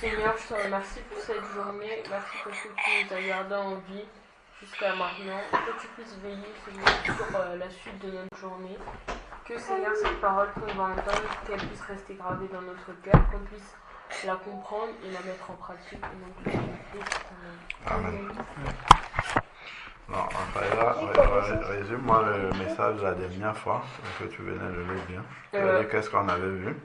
Seigneur, je te remercie pour cette journée. Merci parce que tu nous as gardés en vie jusqu'à maintenant. Que tu puisses veiller, Seigneur, sur la suite de notre journée. Que, Seigneur, cette parole qu'on va entendre, qu'elle puisse rester gravée dans notre cœur, qu'on puisse la comprendre et la mettre en pratique. Amen. Non, résume-moi le message de la dernière fois que tu venais de le lire. Tu as dit qu'est-ce qu'on avait vu?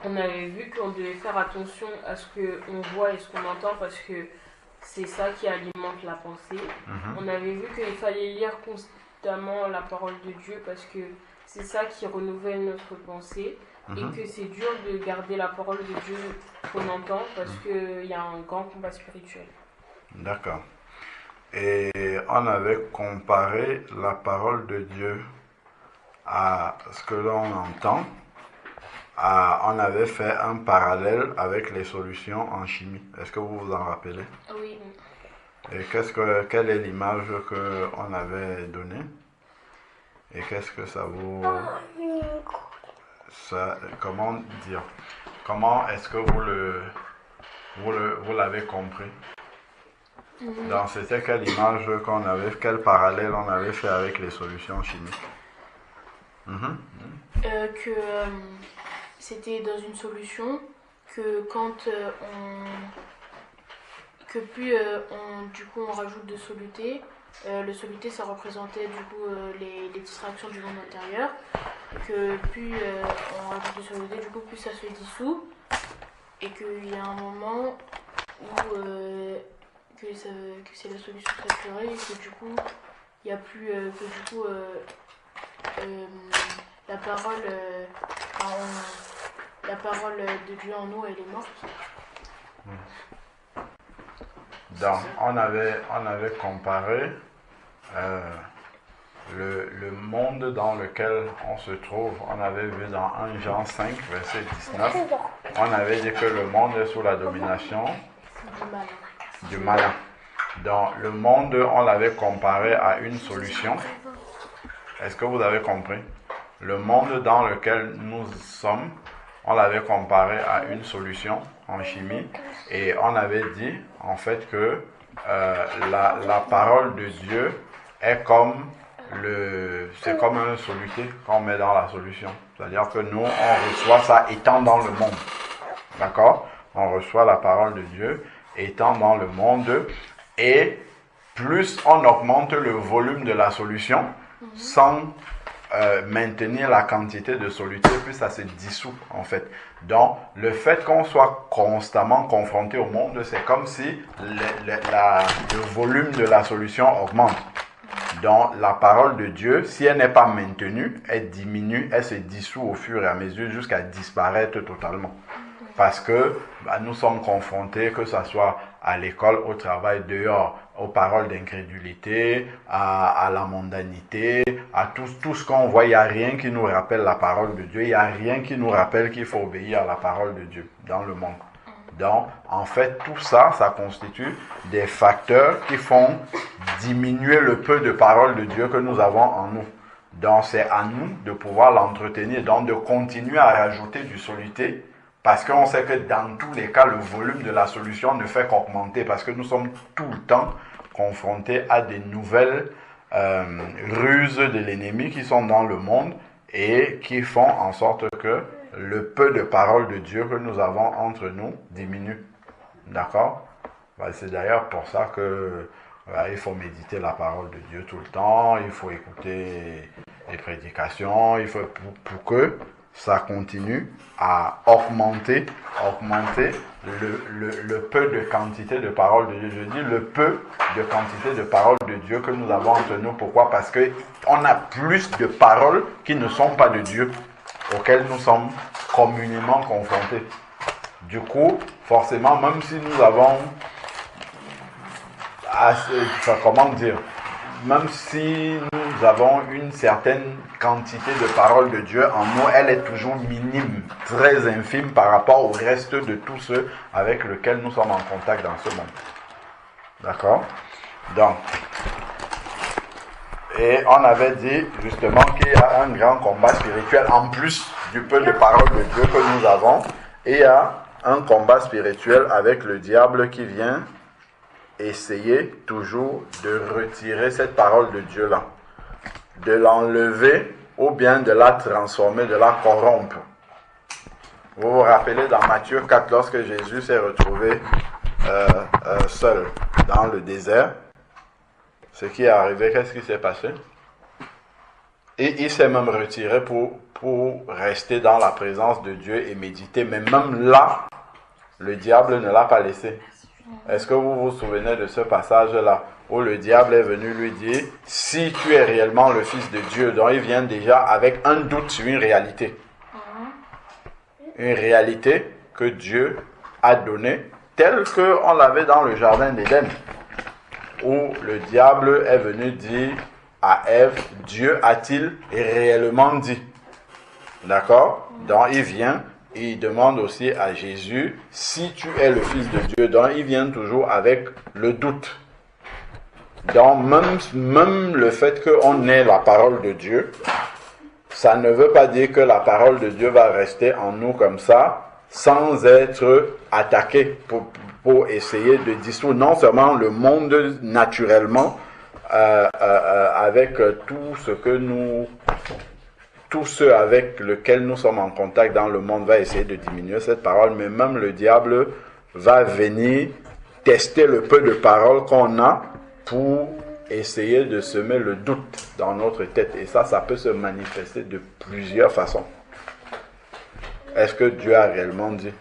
On avait vu qu'on devait faire attention à ce qu'on voit et ce qu'on entend parce que c'est ça qui alimente la pensée. On avait vu qu'il fallait lire constamment la parole de Dieu parce que c'est ça qui renouvelle notre pensée et que c'est dur de garder la parole de Dieu qu'on entend parce qu'il y a un grand combat spirituel. D'accord. Et on avait comparé la parole de Dieu à ce que l'on entend. On avait fait un parallèle avec les solutions en chimie. Est-ce que vous vous en rappelez? Oui. Et quelle est l'image qu'on avait donnée? Et qu'est-ce que ça vous... comment dire? Comment est-ce que vous l'avez compris? Donc c'était quelle image qu'on avait, quel parallèle on avait fait avec les solutions chimiques? C'était dans une solution que quand on rajoute de soluté, le soluté ça représentait du coup les distractions du monde intérieur, que plus on rajoute de soluté, du coup plus ça se dissout et qu'il y a un moment où que c'est la solution saturée et que du coup il n'y a plus la parole de Dieu en nous, elle est morte. Donc, on avait comparé le monde dans lequel on se trouve. On avait vu dans 1 Jean 5, verset 19, on avait dit que le monde est sous la domination du malin. Donc, le monde, on l'avait comparé à une solution. Est-ce que vous avez compris? Le monde dans lequel nous sommes, on l'avait comparé à une solution en chimie et on avait dit en fait que la parole de Dieu est c'est comme un soluté qu'on met dans la solution. C'est-à-dire que nous, on reçoit ça étant dans le monde. D'accord? On reçoit la parole de Dieu étant dans le monde et plus on augmente le volume de la solution sans maintenir la quantité de soluté, puis ça se dissout en fait. Donc le fait qu'on soit constamment confronté au monde, c'est comme si le volume de la solution augmente. Donc la parole de Dieu, si elle n'est pas maintenue, elle diminue, elle se dissout au fur et à mesure jusqu'à disparaître totalement. Parce que nous sommes confrontés, que ce soit à l'école, au travail, dehors, aux paroles d'incrédulité, à la mondanité, à tout ce qu'on voit. Il n'y a rien qui nous rappelle la parole de Dieu. Il n'y a rien qui nous rappelle qu'il faut obéir à la parole de Dieu dans le monde. Donc, en fait, tout ça, ça constitue des facteurs qui font diminuer le peu de parole de Dieu que nous avons en nous. Donc, c'est à nous de pouvoir l'entretenir, donc de continuer à rajouter du soluté. Parce qu'on sait que dans tous les cas, le volume de la solution ne fait qu'augmenter parce que nous sommes tout le temps confrontés à des nouvelles ruses de l'ennemi qui sont dans le monde et qui font en sorte que le peu de parole de Dieu que nous avons entre nous diminue. D'accord? C'est d'ailleurs pour ça que il faut méditer la parole de Dieu tout le temps, il faut écouter les prédications, il faut pour que ça continue à augmenter le peu de quantité de parole de Dieu. Je dis le peu de quantité de parole de Dieu que nous avons entre nous. Pourquoi? Parce qu'on a plus de paroles qui ne sont pas de Dieu, auxquelles nous sommes communément confrontés. Du coup, forcément, même si nous avons même si nous avons une certaine quantité de parole de Dieu en nous, elle est toujours minime, très infime par rapport au reste de tous ceux avec lesquels nous sommes en contact dans ce monde. D'accord? Donc, et on avait dit justement qu'il y a un grand combat spirituel en plus du peu de parole de Dieu que nous avons. Et il y a un combat spirituel avec le diable qui vient essayer toujours de retirer cette parole de Dieu-là, de l'enlever ou bien de la transformer, de la corrompre. Vous vous rappelez dans Matthieu 4, lorsque Jésus s'est retrouvé seul dans le désert, ce qui est arrivé, qu'est-ce qui s'est passé? Et il s'est même retiré pour rester dans la présence de Dieu et méditer. Mais même là, le diable ne l'a pas laissé. Est-ce que vous vous souvenez de ce passage-là où le diable est venu lui dire, si tu es réellement le Fils de Dieu, donc il vient déjà avec un doute sur une réalité. Une réalité que Dieu a donnée, telle qu'on l'avait dans le jardin d'Éden, où le diable est venu dire à Ève, Dieu a-t-il réellement dit? D'accord? Donc il vient, et il demande aussi à Jésus, si tu es le Fils de Dieu. Donc il vient toujours avec le doute. Donc même le fait qu'on ait la parole de Dieu, ça ne veut pas dire que la parole de Dieu va rester en nous comme ça, sans être attaquée pour essayer de dissoudre non seulement le monde naturellement, avec tous ceux avec lesquels nous sommes en contact dans le monde va essayer de diminuer cette parole, mais même le diable va venir tester le peu de parole qu'on a pour essayer de semer le doute dans notre tête. Et ça peut se manifester de plusieurs façons. Est-ce que Dieu a réellement dit?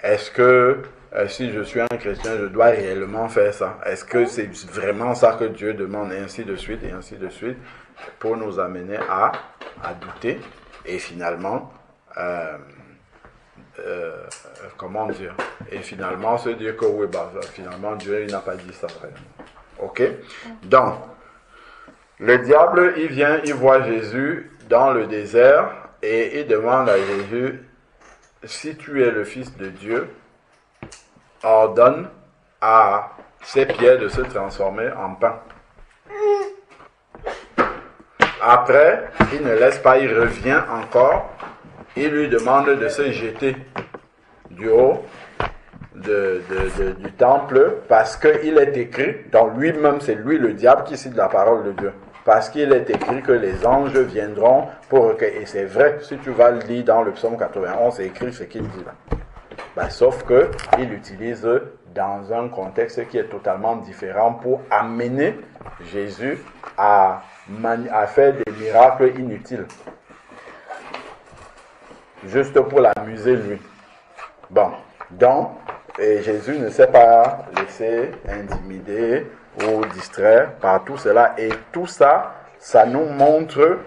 Est-ce que si je suis un chrétien, je dois réellement faire ça? Est-ce que c'est vraiment ça que Dieu demande? Et ainsi de suite, pour nous amener à douter et finalement, comment dire? Et finalement se dire que oui, finalement Dieu il n'a pas dit ça vraiment. Ok? Donc, le diable, il vient, il voit Jésus dans le désert et il demande à Jésus, si tu es le Fils de Dieu, ordonne à ces pierres de se transformer en pain. Après, il ne laisse pas, il revient encore, il lui demande de se jeter du haut du temple, parce qu'il est écrit, dans lui-même, c'est lui le diable qui cite la parole de Dieu, parce qu'il est écrit que les anges viendront pour recueillir. Et c'est vrai, si tu vas le lire dans le psaume 91, c'est écrit ce qu'il dit là. Sauf qu'il utilise dans un contexte qui est totalement différent pour amener Jésus à faire des miracles inutiles. Juste pour l'amuser lui. Bon, donc, et Jésus ne s'est pas laissé intimider ou distraire par tout cela. Et tout ça, ça nous montre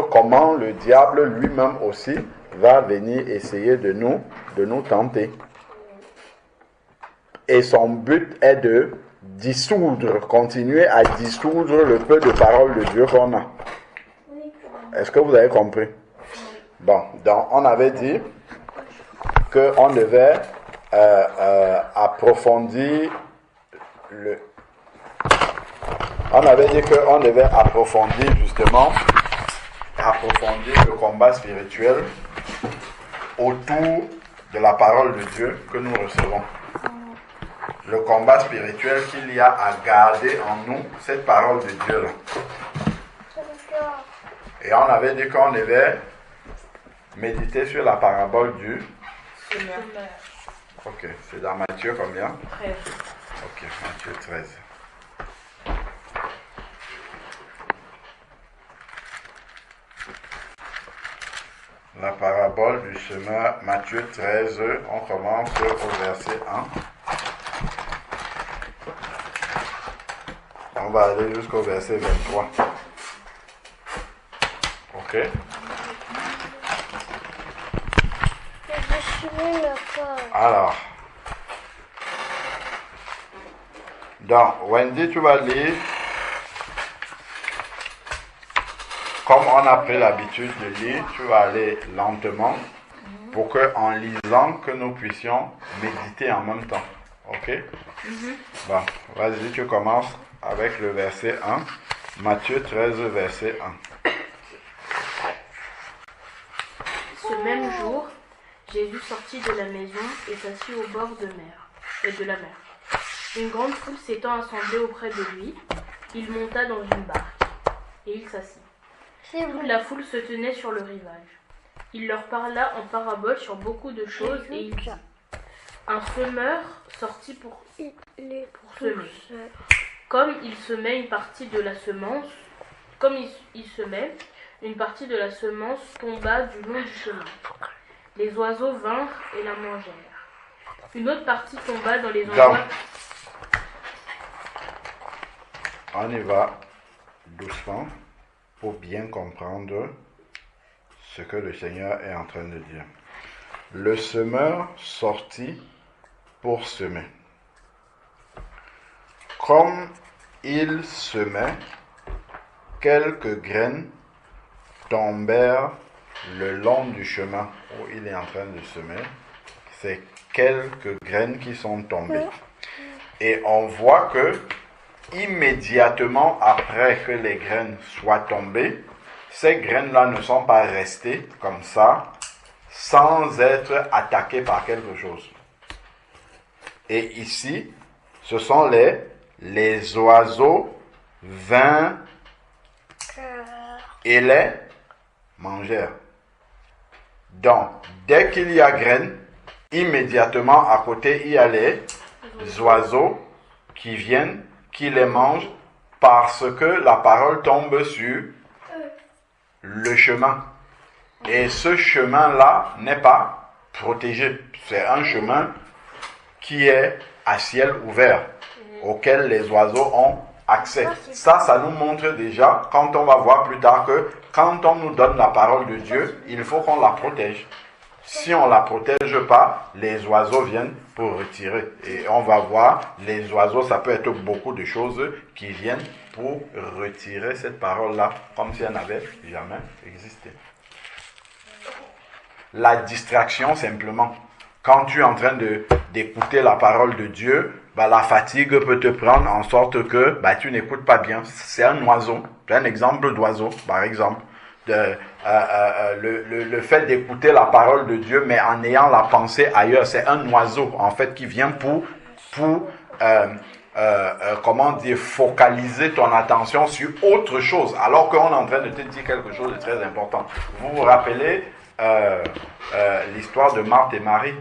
comment le diable lui-même aussi va venir essayer de nous tenter. Et son but est de continuer à dissoudre le peu de paroles de Dieu qu'on a. Est-ce que vous avez compris? Bon, donc on avait dit qu'on devait approfondir justement le combat spirituel autour de la parole de Dieu que nous recevons. Le combat spirituel qu'il y a à garder en nous, cette parole de Dieu là. Et on avait dit qu'on devait méditer sur la parabole du semeur. Ok, c'est dans Matthieu combien? 13. Ok, Matthieu 13. La parabole du semeur, Matthieu 13, on commence au verset 1. On va aller jusqu'au verset 23. Ok? Alors, donc, Wendy, tu vas lire comme on a pris l'habitude de lire, tu vas aller lentement pour qu'en lisant, que nous puissions méditer en même temps. Ok? Bon, vas-y, tu commences avec le verset 1. Matthieu 13, verset 1. Ce même jour, Jésus sortit de la maison et s'assit au bord de la mer. Une grande foule s'étant assemblée auprès de lui, il monta dans une barque et il s'assit. Toute la foule se tenait sur le rivage. Il leur parla en parabole sur beaucoup de choses et il dit: un semeur sortit pour semer. Comme il semait une partie de la semence, une partie de la semence tomba du long du chemin. Les oiseaux vinrent et la mangèrent. Une autre partie tomba dans les endroits... On y va doucement pour bien comprendre ce que le Seigneur est en train de dire. Le semeur sortit pour semer. Comme il semait, quelques graines tombèrent le long du chemin où il est en train de semer. C'est quelques graines qui sont tombées. Et on voit que immédiatement après que les graines soient tombées, ces graines-là ne sont pas restées comme ça, sans être attaquées par quelque chose. Et ici, ce sont les oiseaux vinrent et les mangèrent. Donc, dès qu'il y a graines, immédiatement à côté, il y a les oiseaux qui viennent, qui les mangent, parce que la parole tombe sur le chemin. Et ce chemin-là n'est pas protégé. C'est un chemin qui est à ciel ouvert, auquel les oiseaux ont accès. Ça nous montre déjà, quand on va voir plus tard, que quand on nous donne la parole de Dieu, il faut qu'on la protège. Si on ne la protège pas, les oiseaux viennent pour retirer. Et on va voir, les oiseaux, ça peut être beaucoup de choses qui viennent pour retirer cette parole-là, comme si elle n'avait jamais existé. La distraction, simplement. Quand tu es en train d'écouter la parole de Dieu, la fatigue peut te prendre en sorte que tu n'écoutes pas bien. C'est un oiseau. C'est un exemple d'oiseau, par exemple. Le fait d'écouter la parole de Dieu, mais en ayant la pensée ailleurs, c'est un oiseau, en fait, qui vient pour focaliser ton attention sur autre chose, alors qu'on est en train de te dire quelque chose de très important. Vous vous rappelez l'histoire de Marthe et Marie?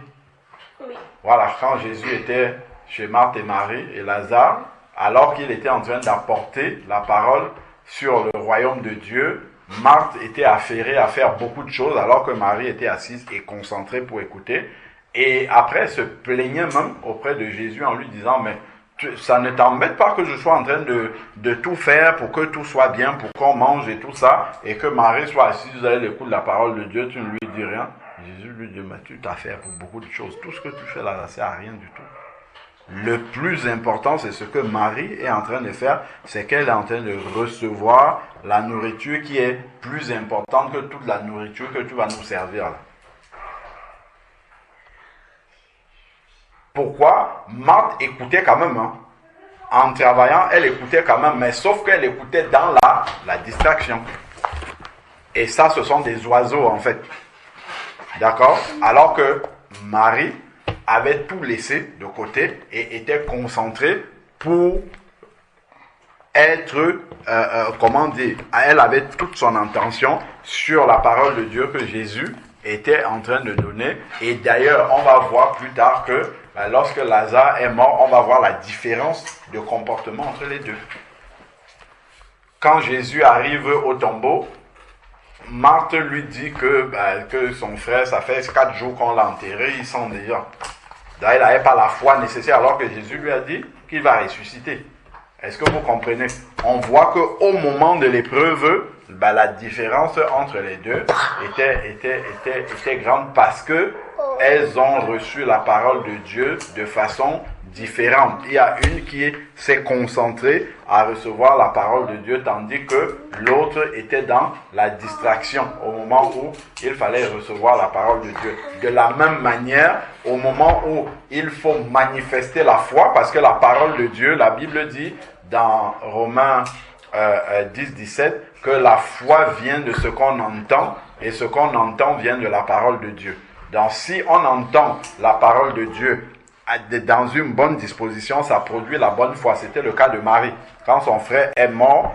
Oui. Voilà, quand Jésus était chez Marthe et Marie et Lazare, alors qu'il était en train d'apporter la parole sur le royaume de Dieu, Marthe était affairée à faire beaucoup de choses, alors que Marie était assise et concentrée pour écouter. Et après, elle se plaignait même auprès de Jésus en lui disant: mais ça ne t'embête pas que je sois en train de tout faire pour que tout soit bien, pour qu'on mange et tout ça, et que Marie soit assise à l'écoute de la parole de Dieu, tu ne lui dis rien. Jésus lui dit: mais tu t'affaires pour beaucoup de choses. Tout ce que tu fais là, ça ne sert à rien du tout. Le plus important, c'est ce que Marie est en train de faire, c'est qu'elle est en train de recevoir la nourriture qui est plus importante que toute la nourriture que tu vas nous servir là. Pourquoi? Marthe écoutait quand même, hein. En travaillant, elle écoutait quand même, mais sauf qu'elle écoutait dans la distraction. Et ça, ce sont des oiseaux en fait. D'accord? Alors que Marie avait tout laissé de côté et était concentrée pour être, elle avait toute son intention sur la parole de Dieu que Jésus était en train de donner. Et d'ailleurs, on va voir plus tard que lorsque Lazare est mort, on va voir la différence de comportement entre les deux. Quand Jésus arrive au tombeau, Marthe lui dit que son frère, ça fait 4 jours qu'on l'a enterré, il sent déjà. D'ailleurs, il n'avait pas la foi nécessaire, alors que Jésus lui a dit qu'il va ressusciter. Est-ce que vous comprenez? On voit qu'au moment de l'épreuve, la différence entre les deux était grande parce que elles ont reçu la parole de Dieu de façon différente. Il y a une qui s'est concentrée à recevoir la parole de Dieu, tandis que l'autre était dans la distraction au moment où il fallait recevoir la parole de Dieu. De la même manière, au moment où il faut manifester la foi, parce que la parole de Dieu, la Bible dit dans Romains 10-17, que la foi vient de ce qu'on entend, et ce qu'on entend vient de la parole de Dieu. Donc si on entend la parole de Dieu dans une bonne disposition, ça produit la bonne foi. C'était le cas de Marie. Quand son frère est mort,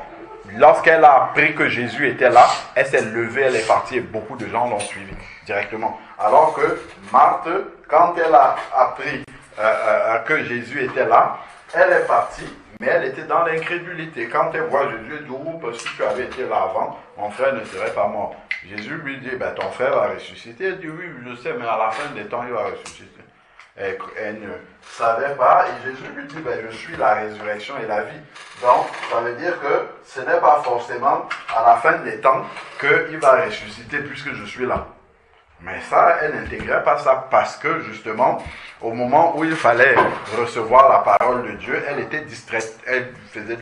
lorsqu'elle a appris que Jésus était là, elle s'est levée, elle est partie et beaucoup de gens l'ont suivi directement. Alors que Marthe, quand elle a appris que Jésus était là, elle est partie, mais elle était dans l'incrédulité. Quand elle voit Jésus, elle dit, oh, parce que tu avais été là avant, mon frère ne serait pas mort. Jésus lui dit, ben, ton frère va ressusciter. Elle dit, oui, je sais, mais à la fin des temps, il va ressusciter. Elle ne savait pas, et Jésus lui dit, ben, je suis la résurrection et la vie. Donc, ça veut dire que ce n'est pas forcément à la fin des temps qu'il va ressusciter puisque je suis là. Mais ça, elle n'intégrait pas ça parce que justement, au moment où il fallait recevoir la parole de Dieu, elle était distraite. Elle faisait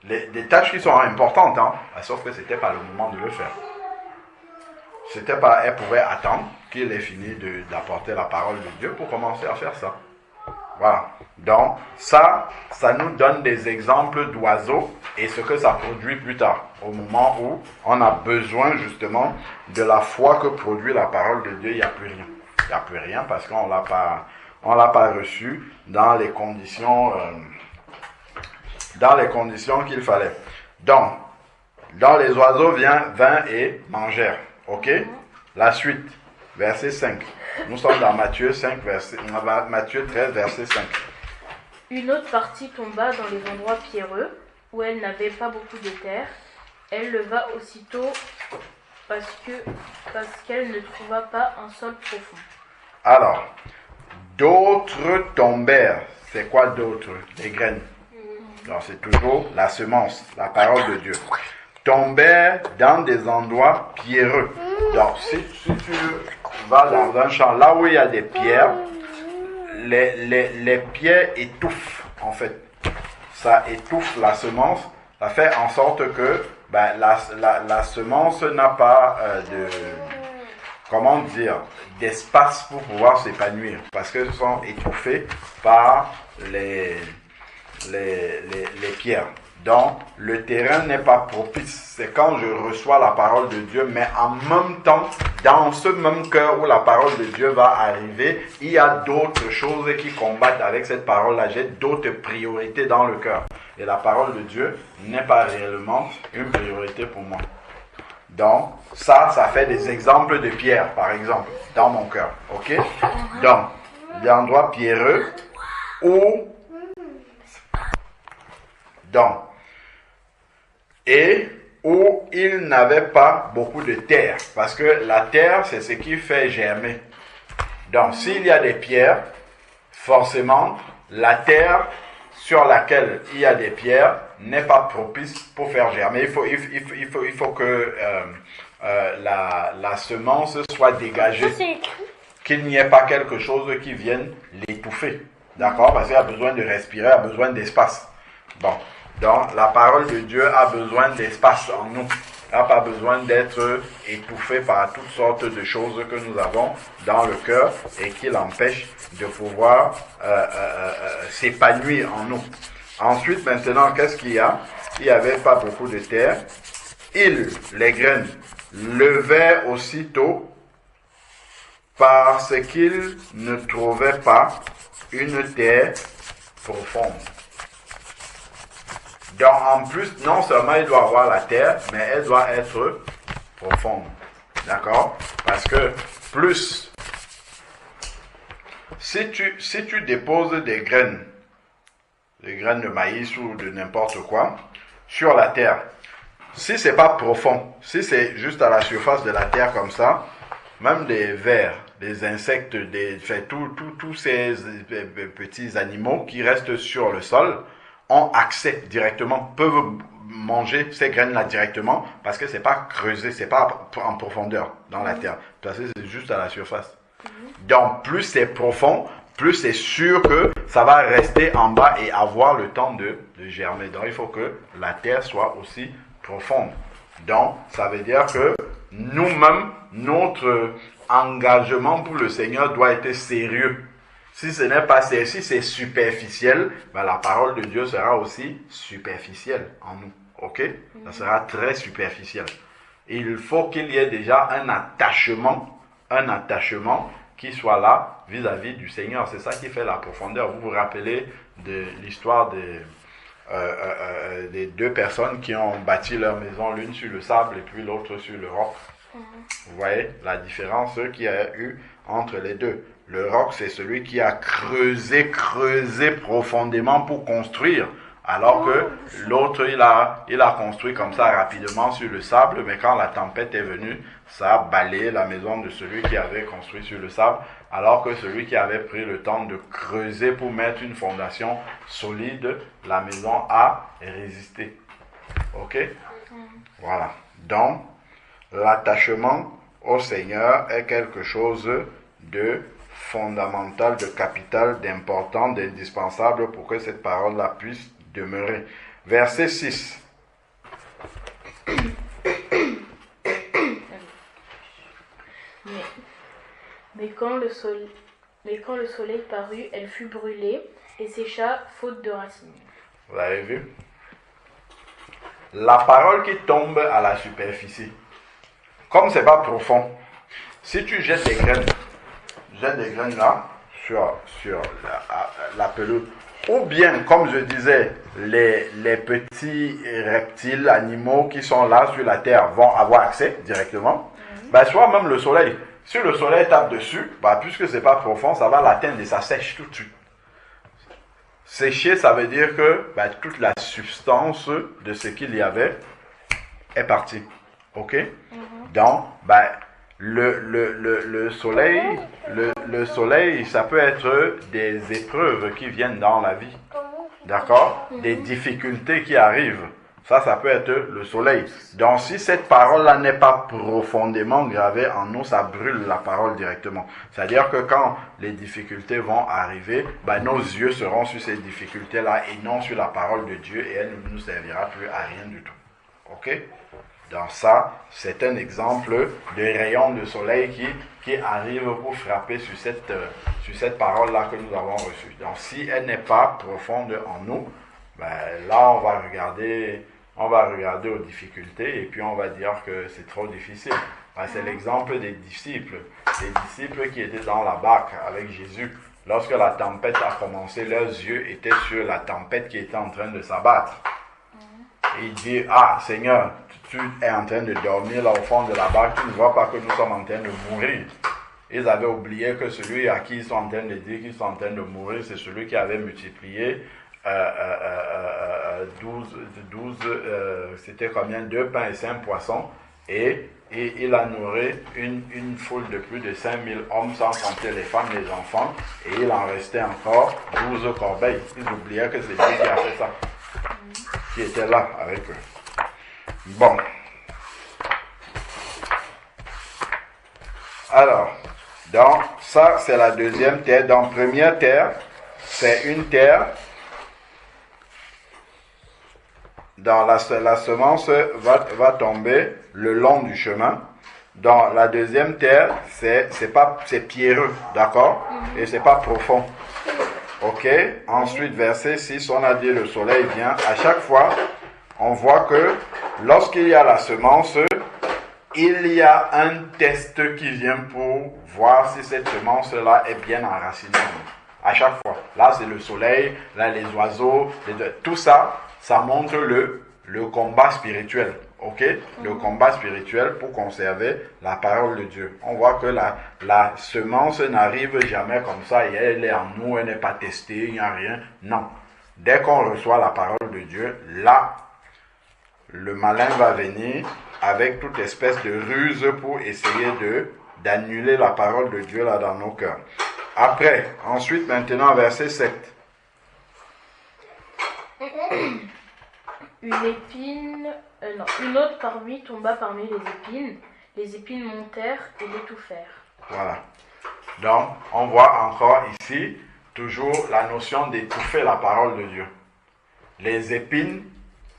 des tâches qui sont importantes, hein, sauf que ce n'était pas le moment de le faire. C'était pas, elle pouvait attendre qu'il ait fini d'apporter la parole de Dieu pour commencer à faire ça. Voilà. Donc, ça nous donne des exemples d'oiseaux et ce que ça produit plus tard, au moment où on a besoin justement de la foi que produit la parole de Dieu, il n'y a plus rien. Il n'y a plus rien parce qu'on l'a pas reçu dans les conditions qu'il fallait. Donc, dans les oiseaux vinrent et mangèrent. Ok? La suite, verset 5. Nous sommes dans Matthieu 13, verset 5. Une autre partie tomba dans les endroits pierreux, où elle n'avait pas beaucoup de terre. Elle leva aussitôt parce qu'elle ne trouva pas un sol profond. Alors, d'autres tombèrent. C'est quoi d'autres? Des graines. Donc c'est toujours la semence, la parole de Dieu. Tombèrent dans des endroits pierreux. Donc si tu vas dans un champ, là où il y a des pierres, les pierres étouffent en fait. Ça étouffe la semence. Ça fait en sorte que la semence n'a pas d'espace pour pouvoir s'épanouir. Parce qu'elles sont étouffées par les pierres. Donc, le terrain n'est pas propice. C'est quand je reçois la parole de Dieu, mais en même temps, dans ce même cœur où la parole de Dieu va arriver, il y a d'autres choses qui combattent avec cette parole-là. J'ai d'autres priorités dans le cœur. Et la parole de Dieu n'est pas réellement une priorité pour moi. Donc, ça fait des exemples de pierres, par exemple, dans mon cœur. Ok? Donc, l'endroit pierreux où... Donc, et où il n'avait pas beaucoup de terre. Parce que la terre, c'est ce qui fait germer. Donc, s'il y a des pierres, forcément, la terre sur laquelle il y a des pierres n'est pas propice pour faire germer. Il faut que la semence soit dégagée. Qu'il n'y ait pas quelque chose qui vienne l'étouffer. D'accord? Parce qu'il a besoin de respirer, a besoin d'espace. Bon. Donc, la parole de Dieu a besoin d'espace en nous. Elle n'a pas besoin d'être étouffée par toutes sortes de choses que nous avons dans le cœur et qui l'empêchent de pouvoir s'épanouir en nous. Ensuite, maintenant, qu'est-ce qu'il y a? Il n'y avait pas beaucoup de terre. Les graines, levaient aussitôt parce qu'ils ne trouvaient pas une terre profonde. Donc, en plus, non seulement il doit avoir la terre, mais elle doit être profonde. D'accord? Parce que plus, si tu déposes des graines de maïs ou de n'importe quoi, sur la terre, si c'est pas profond, si c'est juste à la surface de la terre comme ça, même des vers, des insectes, tous ces petits animaux qui restent sur le sol, ont accès directement, peuvent manger ces graines-là directement parce que c'est pas creusé, c'est pas en profondeur dans la terre, parce que c'est juste à la surface. Donc plus c'est profond, plus c'est sûr que ça va rester en bas et avoir le temps de germer. Donc il faut que la terre soit aussi profonde. Donc ça veut dire que nous-mêmes, notre engagement pour le Seigneur doit être sérieux. Si ce n'est pas si c'est superficiel, la parole de Dieu sera aussi superficielle en nous. Ok? Ça sera très superficiel. Il faut qu'il y ait déjà un attachement un attachement qui soit là vis-à-vis du Seigneur. C'est ça qui fait la profondeur. Vous vous rappelez de l'histoire des deux personnes qui ont bâti leur maison, l'une sur le sable et puis l'autre sur le roc. Vous voyez la différence qu'il y a eu entre les deux. Le roc, c'est celui qui a creusé profondément pour construire. Alors que l'autre, il a construit comme ça rapidement sur le sable, mais quand la tempête est venue, ça a balayé la maison de celui qui avait construit sur le sable, alors que celui qui avait pris le temps de creuser pour mettre une fondation solide, la maison a résisté. Ok? Voilà. Donc, l'attachement au Seigneur est quelque chose de fondamental, de capital, d'important, d'indispensable pour que cette parole-là puisse demeurer. Verset 6. Mais quand le soleil parut, elle fut brûlée et sécha faute de racines. Vous avez vu? La parole qui tombe à la superficie, comme c'est pas profond, si tu jettes des graines là sur la pelouse, ou bien, comme je disais, les petits reptiles, animaux qui sont là sur la terre vont avoir accès directement, soit même le soleil. Si le soleil tape dessus, puisque c'est pas profond, ça va l'atteindre et ça sèche tout de suite. Sécher, ça veut dire que toute la substance de ce qu'il y avait est partie. Ok? Donc, le soleil, ça peut être des épreuves qui viennent dans la vie. D'accord? Des difficultés qui arrivent. Ça peut être le soleil. Donc, si cette parole-là n'est pas profondément gravée en nous, ça brûle la parole directement. C'est-à-dire que quand les difficultés vont arriver, nos yeux seront sur ces difficultés-là et non sur la parole de Dieu et elle ne nous servira plus à rien du tout. Ok? Donc ça, c'est un exemple de rayon de soleil qui arrive pour frapper sur cette parole-là que nous avons reçue. Donc si elle n'est pas profonde en nous, là on va regarder aux difficultés et puis on va dire que c'est trop difficile. C'est l'exemple des disciples. Les disciples qui étaient dans la barque avec Jésus. Lorsque la tempête a commencé, leurs yeux étaient sur la tempête qui était en train de s'abattre. Et il dit, Seigneur, tu es en train de dormir là au fond de la barque, tu ne vois pas que nous sommes en train de mourir. Ils avaient oublié que celui à qui ils sont en train de dire qu'ils sont en train de mourir, c'est celui qui avait multiplié 12, c'était combien? 2 pains et 5 poissons. Et il a nourri une foule de plus de 5000 hommes sans compter les femmes et les enfants. Et il en restait encore 12 corbeilles. Ils oubliaient que c'est lui qui a fait ça. Qui était là avec eux. Bon. Alors, donc ça c'est la deuxième terre. Donc première terre, c'est une terre dans la semence va tomber le long du chemin. Dans la deuxième terre, c'est pierreux, d'accord? Et c'est pas profond. Ok? Ensuite, verset 6, on a dit le soleil vient. À chaque fois, on voit que lorsqu'il y a la semence, il y a un test qui vient pour voir si cette semence-là est bien enracinée. À chaque fois. Là, c'est le soleil, là, les oiseaux, tout ça, ça montre le combat spirituel. Ok? Le combat spirituel pour conserver la parole de Dieu. On voit que la semence n'arrive jamais comme ça et elle est en nous, elle n'est pas testée, il n'y a rien. Non. Dès qu'on reçoit la parole de Dieu, là, le malin va venir avec toute espèce de ruse pour essayer d'annuler la parole de Dieu là dans nos cœurs. Après, ensuite, maintenant, verset 7. Une autre parmi tomba parmi les épines montèrent et l'étouffèrent. Voilà. Donc, on voit encore ici, toujours la notion d'étouffer la parole de Dieu. Les épines,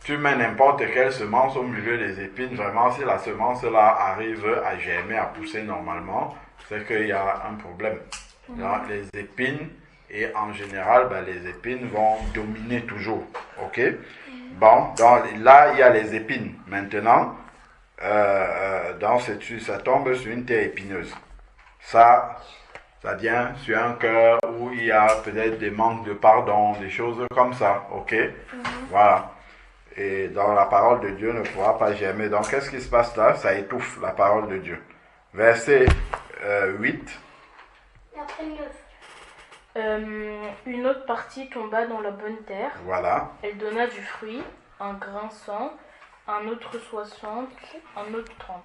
tu mets n'importe quelle semence au milieu des épines, vraiment, si la semence là arrive à germer, à pousser normalement, c'est qu'il y a un problème. Donc, les épines, et en général, les épines vont dominer toujours. Ok? Bon, donc là, il y a les épines. Maintenant, ça tombe sur une terre épineuse. ça vient sur un cœur où il y a peut-être des manques de pardon, des choses comme ça, ok? Voilà. Et dans la parole de Dieu ne pourra pas germer. Donc, qu'est-ce qui se passe là? Ça étouffe la parole de Dieu. Verset 8. Une autre partie tomba dans la bonne terre. Voilà. Elle donna du fruit, un grain 100, un autre 60, un autre 30.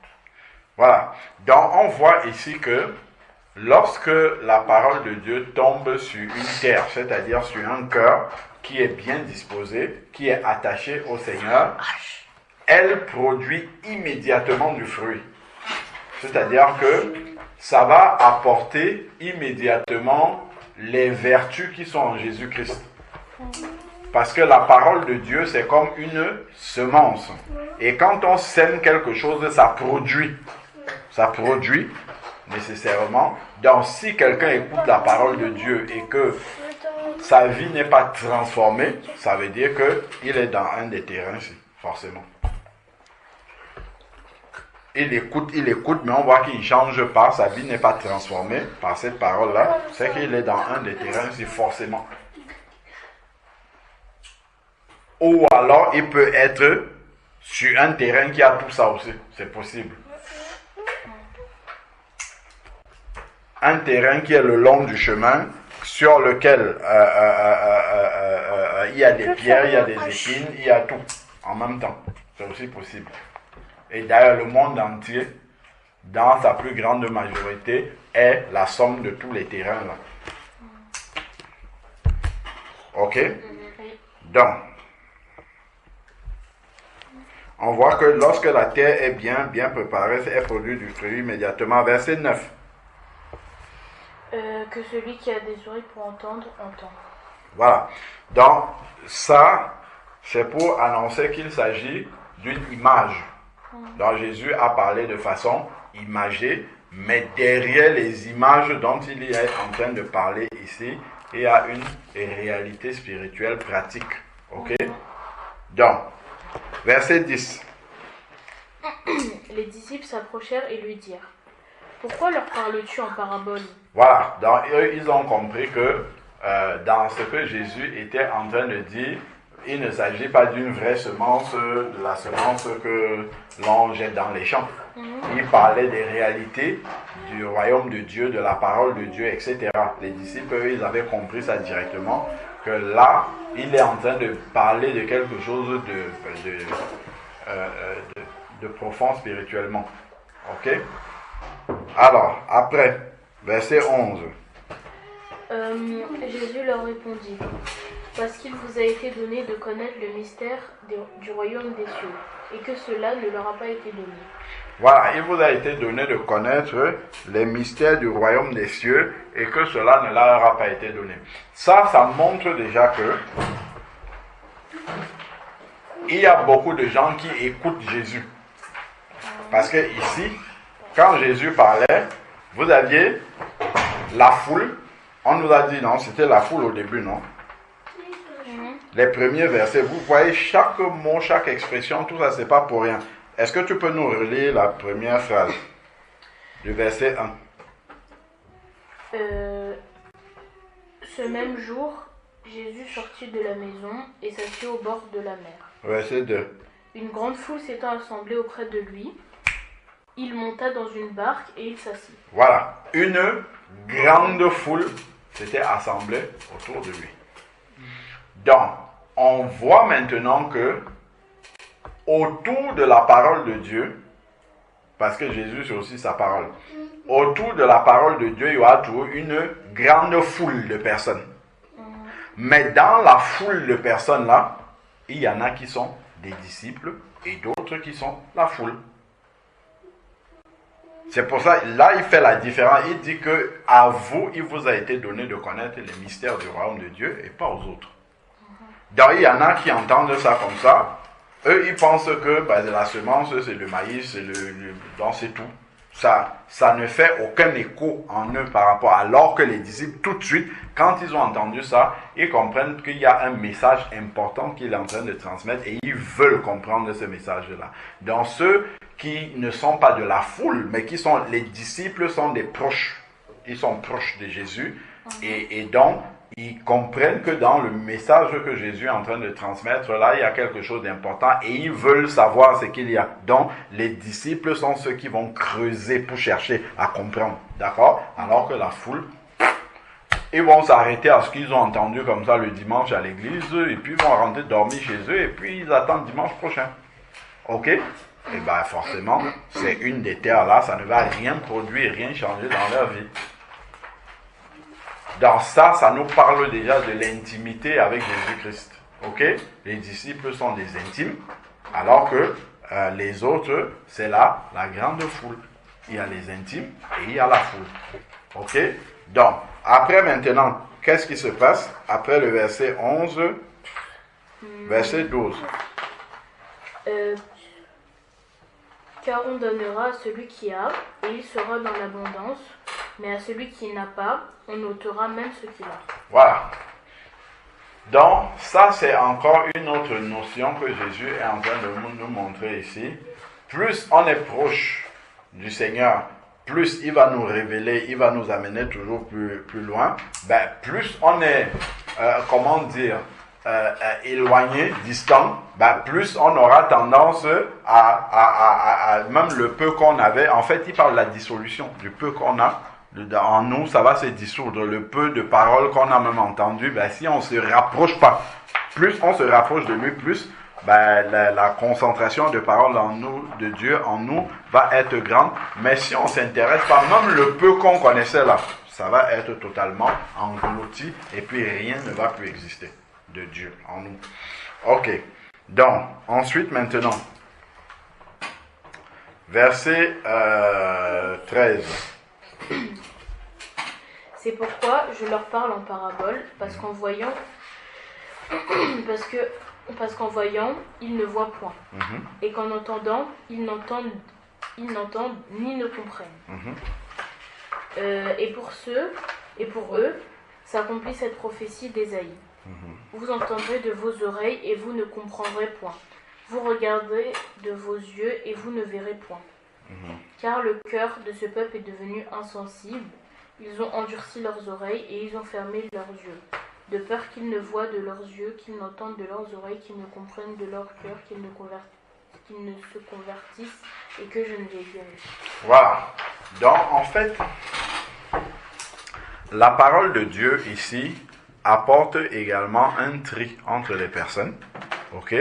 Voilà. Donc, on voit ici que lorsque la parole de Dieu tombe sur une terre, c'est-à-dire sur un cœur qui est bien disposé, qui est attaché au Seigneur, elle produit immédiatement du fruit. C'est-à-dire que ça va apporter immédiatement les vertus qui sont en Jésus-Christ. Parce que la parole de Dieu, c'est comme une semence. Et quand on sème quelque chose, ça produit. Ça produit nécessairement. Donc, si quelqu'un écoute la parole de Dieu et que sa vie n'est pas transformée, ça veut dire qu'il est dans un des terrains, forcément. Il écoute, mais on voit qu'il ne change pas, sa vie n'est pas transformée par cette parole-là, c'est qu'il est dans un des terrains, forcément. Ou alors, il peut être sur un terrain qui a tout ça aussi, c'est possible. Un terrain qui est le long du chemin, sur lequel il y a des pierres, il y a des épines, il y a tout en même temps. C'est aussi possible. Et d'ailleurs, le monde entier, dans sa plus grande majorité, est la somme de tous les terrains là. Ok? Donc, on voit que lorsque la terre est bien préparée, elle produit du fruit immédiatement. Verset 9. Que celui qui a des oreilles pour entendre, entend. Voilà. Donc, ça, c'est pour annoncer qu'il s'agit d'une image. Donc, Jésus a parlé de façon imagée, mais derrière les images dont il est en train de parler ici, il y a une réalité spirituelle pratique. Ok? Donc, verset 10. Les disciples s'approchèrent et lui dirent: pourquoi leur parles-tu en parabole? Voilà, donc eux, ils ont compris que dans ce que Jésus était en train de dire, il ne s'agit pas d'une vraie semence, de la semence que l'on jette dans les champs. Il parlait des réalités du royaume de Dieu, de la parole de Dieu, etc. Les disciples, eux, ils avaient compris ça directement, que là, il est en train de parler de quelque chose de profond spirituellement. Ok? Alors, après, verset 11. Jésus leur répondit: parce qu'il vous a été donné de connaître le mystère du royaume des cieux, et que cela ne leur a pas été donné. Voilà, il vous a été donné de connaître les mystères du royaume des cieux, et que cela ne leur a pas été donné. Ça montre déjà que il y a beaucoup de gens qui écoutent Jésus. Parce que ici, quand Jésus parlait, vous aviez la foule. On nous a dit, non, c'était la foule au début, non? Les premiers versets, vous voyez chaque mot, chaque expression, tout ça, c'est pas pour rien. Est-ce que tu peux nous relire la première phrase du verset 1? Ce même jour, Jésus sortit de la maison et s'assit au bord de la mer. Verset 2. Une grande foule s'étant assemblée auprès de lui, il monta dans une barque et il s'assit. Voilà, une grande foule s'était assemblée autour de lui. Donc, on voit maintenant que autour de la parole de Dieu, parce que Jésus c'est aussi sa parole, autour de la parole de Dieu, il y aura toujours une grande foule de personnes. Mais dans la foule de personnes là, il y en a qui sont des disciples et d'autres qui sont la foule. C'est pour ça, là, il fait la différence. Il dit que à vous, il vous a été donné de connaître les mystères du royaume de Dieu et pas aux autres. Donc, il y en a qui entendent ça comme ça. Eux, ils pensent que la semence, c'est le maïs, donc c'est tout. Ça ne fait aucun écho en eux par rapport. Alors que les disciples, tout de suite, quand ils ont entendu ça, ils comprennent qu'il y a un message important qu'il est en train de transmettre et ils veulent comprendre ce message-là. Donc, ceux qui ne sont pas de la foule, mais qui sont les disciples, sont des proches ils sont proches de Jésus et donc ils comprennent que dans le message que Jésus est en train de transmettre, là, il y a quelque chose d'important et ils veulent savoir ce qu'il y a. Donc, les disciples sont ceux qui vont creuser pour chercher à comprendre. D'accord? Alors que la foule, ils vont s'arrêter à ce qu'ils ont entendu comme ça le dimanche à l'église et puis ils vont rentrer dormir chez eux et puis ils attendent dimanche prochain. Ok? Et bien, forcément, c'est une des terres là, ça ne va rien produire, rien changer dans leur vie. Dans ça, ça nous parle déjà de l'intimité avec Jésus-Christ. Ok? Les disciples sont des intimes, alors que les autres, c'est là la grande foule. Il y a les intimes et il y a la foule. Ok? Donc, après maintenant, qu'est-ce qui se passe? Après le verset 11, verset 12. Car on donnera à celui qui a, et il sera dans l'abondance, mais à celui qui n'a pas, on ôtera même ce qu'il a. Voilà. Donc, ça c'est encore une autre notion que Jésus est en train de nous montrer ici. Plus on est proche du Seigneur, plus il va nous révéler, il va nous amener toujours plus loin, ben, plus on est, éloigné, distant, ben, plus on aura tendance à même le peu qu'on avait, en fait il parle de la dissolution, du peu qu'on a, en nous ça va se dissoudre, le peu de paroles qu'on a même entendues, ben, si on ne se rapproche pas, plus on se rapproche de lui, plus ben, la concentration de paroles en nous, de Dieu en nous, va être grande. Mais si on ne s'intéresse pas, même le peu qu'on connaissait là, ça va être totalement englouti et puis rien ne va plus exister de Dieu en nous. Ok. Donc, ensuite maintenant, verset 13. C'est pourquoi je leur parle en parabole, parce qu'en voyant, ils ne voient point, et qu'en entendant, ils n'entendent ni ne comprennent. Et pour eux, s'accomplit cette prophétie d'Ésaïe. Vous entendrez de vos oreilles et vous ne comprendrez point. Vous regarderez de vos yeux et vous ne verrez point. Car le cœur de ce peuple est devenu insensible. Ils ont endurci leurs oreilles et ils ont fermé leurs yeux. De peur qu'ils ne voient de leurs yeux, qu'ils n'entendent de leurs oreilles, qu'ils ne comprennent de leur cœur, qu'ils ne se convertissent et que je ne les guérisse. Voilà. Donc, en fait, la parole de Dieu ici apporte également un tri entre les personnes. Ok?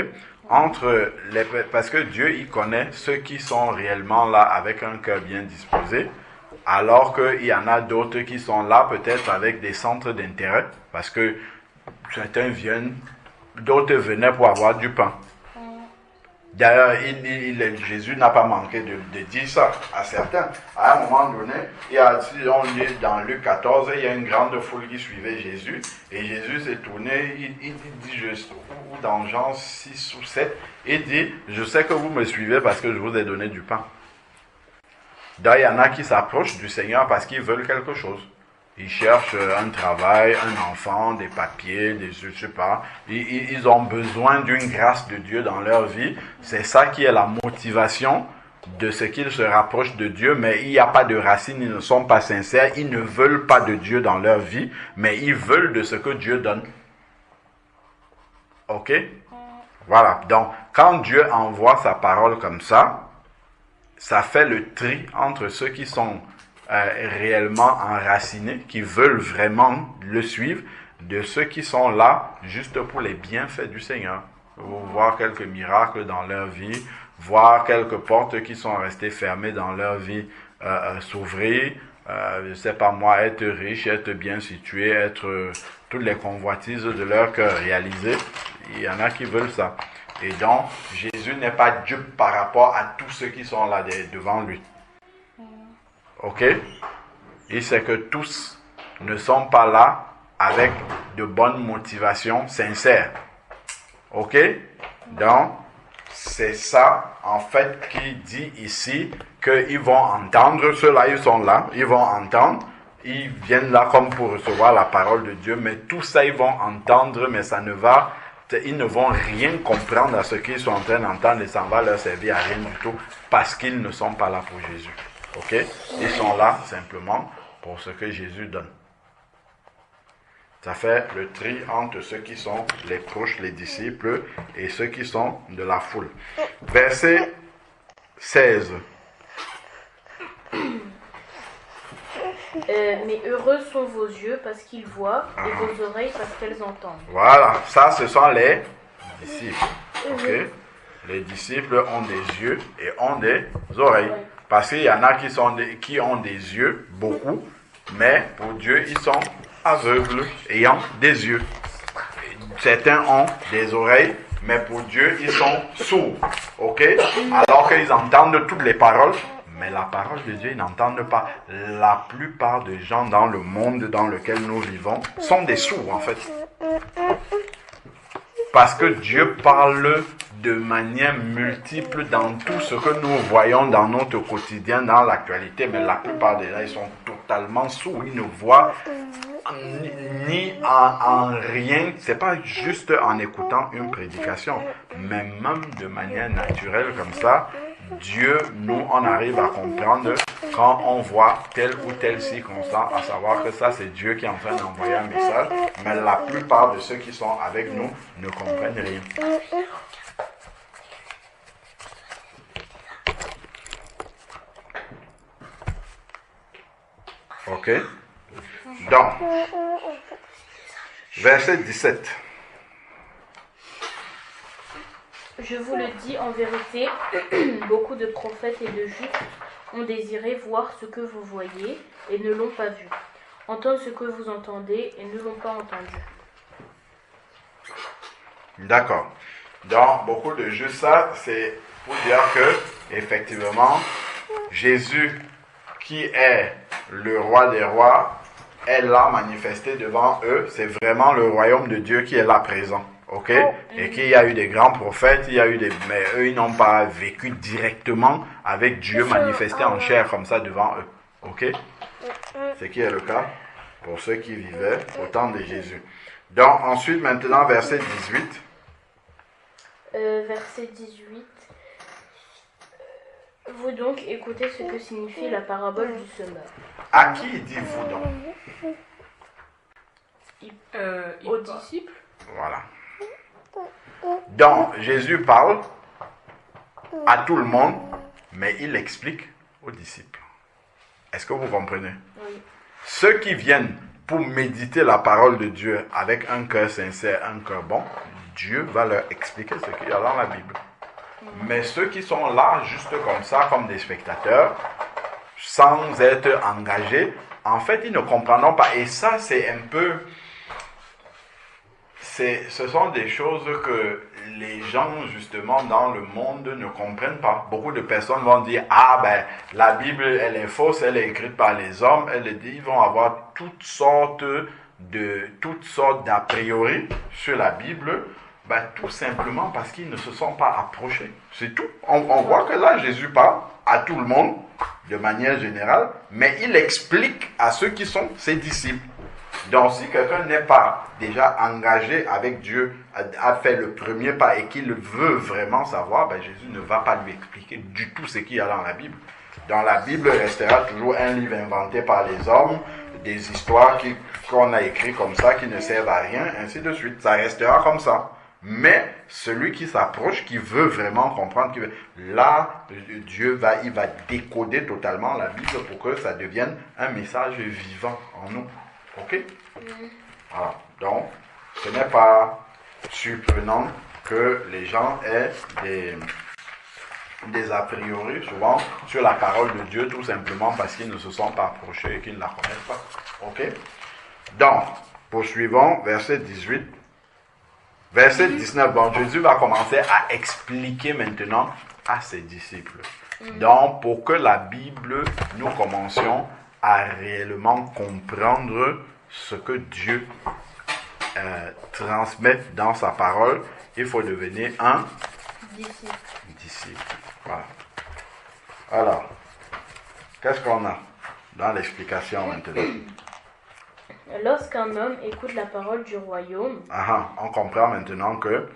Parce que Dieu, il connaît ceux qui sont réellement là avec un cœur bien disposé, alors qu'il y en a d'autres qui sont là peut-être avec des centres d'intérêt, parce que certains viennent, d'autres venaient pour avoir du pain. D'ailleurs, Jésus n'a pas manqué de dire ça à certains. À un moment donné, on lit dans Luc 14, il y a une grande foule qui suivait Jésus. Et Jésus s'est tourné, il dit, ou dans Jean 6 ou 7, il dit, je sais que vous me suivez parce que je vous ai donné du pain. D'ailleurs, il y en a qui s'approchent du Seigneur parce qu'ils veulent quelque chose. Ils cherchent un travail, un enfant, des papiers, je ne sais pas. Ils ont besoin d'une grâce de Dieu dans leur vie. C'est ça qui est la motivation de ce qu'ils se rapprochent de Dieu. Mais il n'y a pas de racines, ils ne sont pas sincères. Ils ne veulent pas de Dieu dans leur vie, mais ils veulent de ce que Dieu donne. Ok? Voilà. Donc, quand Dieu envoie sa parole comme ça fait le tri entre ceux qui sont réellement enracinés, qui veulent vraiment le suivre, de ceux qui sont là juste pour les bienfaits du Seigneur. Voir quelques miracles dans leur vie, voir quelques portes qui sont restées fermées dans leur vie s'ouvrir, je ne sais pas moi, être riche, être bien situé, être toutes les convoitises de leur cœur réalisées. Il y en a qui veulent ça. Et donc, Jésus n'est pas dupe par rapport à tous ceux qui sont là devant lui. Ok? Il sait que tous ne sont pas là avec de bonnes motivations sincères. Ok? Donc, c'est ça, en fait, qui dit ici qu'ils vont entendre, ceux-là, ils sont là, ils vont entendre, ils viennent là comme pour recevoir la parole de Dieu, mais tout ça, ils vont entendre, mais ils ne vont rien comprendre à ce qu'ils sont en train d'entendre et ça va leur servir à rien du tout parce qu'ils ne sont pas là pour Jésus. Ok? Ils sont là simplement pour ce que Jésus donne. Ça fait le tri entre ceux qui sont les proches, les disciples, et ceux qui sont de la foule. Verset 16. Mais heureux sont vos yeux parce qu'ils voient et vos oreilles parce qu'elles entendent. Voilà, ça ce sont les disciples. Okay? Les disciples ont des yeux et ont des oreilles. Parce qu'il y en a qui ont des yeux, beaucoup, mais pour Dieu, ils sont aveugles, ayant des yeux. Certains ont des oreilles, mais pour Dieu, ils sont sourds. Ok? Alors qu'ils entendent toutes les paroles, mais la parole de Dieu, ils n'entendent pas. La plupart des gens dans le monde dans lequel nous vivons sont des sourds, en fait. Parce que Dieu parle de manière multiple dans tout ce que nous voyons dans notre quotidien, dans l'actualité, mais la plupart des gens, ils sont totalement sourds. Ils ne voient ni en rien. C'est pas juste en écoutant une prédication, mais même de manière naturelle comme ça, Dieu, nous, on arrive à comprendre quand on voit telle ou telle circonstance, à savoir que ça, c'est Dieu qui est en train d'envoyer un message, mais la plupart de ceux qui sont avec nous ne comprennent rien. Ok? Donc, verset 17. Je vous le dis en vérité, beaucoup de prophètes et de justes ont désiré voir ce que vous voyez et ne l'ont pas vu, entendre ce que vous entendez et ne l'ont pas entendu. D'accord. Donc, beaucoup de justes, ça, c'est pour dire que, effectivement, Jésus, qui est le roi des rois, est là manifesté devant eux. C'est vraiment le royaume de Dieu qui est là présent. Ok? Et qu'il y a eu des grands prophètes, mais eux, ils n'ont pas vécu directement avec Dieu manifesté en chair comme ça devant eux. Ok? Ce qui est le cas pour ceux qui vivaient au temps de Jésus. Donc, ensuite, maintenant, verset 18. Verset 18. Vous donc écoutez ce que signifie la parabole du semeur. À qui dit-vous donc? Aux disciples. Voilà. Donc, Jésus parle à tout le monde, mais il explique aux disciples. Est-ce que vous comprenez? Oui. Ceux qui viennent pour méditer la parole de Dieu avec un cœur sincère, un cœur bon, Dieu va leur expliquer ce qu'il y a dans la Bible. Mais ceux qui sont là juste comme ça, comme des spectateurs, sans être engagés, en fait, ils ne comprendront pas. Et ça, c'est un peu... Ce sont des choses que les gens, justement, dans le monde ne comprennent pas. Beaucoup de personnes vont dire, ah ben, la Bible, elle est fausse, elle est écrite par les hommes, ils vont avoir toutes sortes d'a priori sur la Bible, ben, tout simplement parce qu'ils ne se sont pas approchés. C'est tout. On voit que là, Jésus parle à tout le monde, de manière générale, mais il explique à ceux qui sont ses disciples. Donc, si quelqu'un n'est pas déjà engagé avec Dieu, a fait le premier pas et qu'il veut vraiment savoir, ben Jésus ne va pas lui expliquer du tout ce qu'il y a dans la Bible. Dans la Bible restera toujours un livre inventé par les hommes, des histoires qu'on a écrites comme ça, qui ne servent à rien, ainsi de suite. Ça restera comme ça. Mais celui qui s'approche, qui veut vraiment comprendre, là, Dieu va décoder totalement la Bible pour que ça devienne un message vivant en nous. Ok? Voilà. Donc, ce n'est pas surprenant que les gens aient des a priori, souvent, sur la parole de Dieu, tout simplement parce qu'ils ne se sont pas approchés et qu'ils ne la connaissent pas. Ok? Donc, poursuivons, verset 18. Verset 19. Bon, Jésus va commencer à expliquer maintenant à ses disciples. Donc, pour que la Bible, nous commencions à réellement comprendre ce que Dieu transmet dans sa parole, il faut devenir un disciple. Voilà. Alors, qu'est-ce qu'on a dans l'explication maintenant? Lorsqu'un homme écoute la parole du royaume, on comprend maintenant que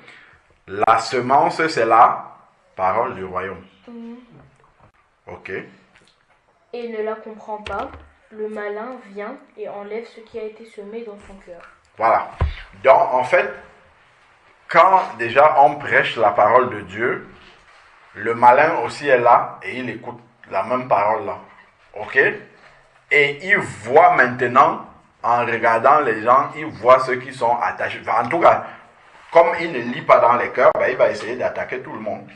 la semence, c'est la parole du royaume. Ok. Et ne la comprend pas, le malin vient et enlève ce qui a été semé dans son cœur. Voilà. Donc, en fait, quand déjà on prêche la parole de Dieu, le malin aussi est là et il écoute la même parole là. Ok? Et il voit maintenant, en regardant les gens, il voit ceux qui sont attachés. Enfin, en tout cas, comme il ne lit pas dans les cœurs, ben, il va essayer d'attaquer tout le monde.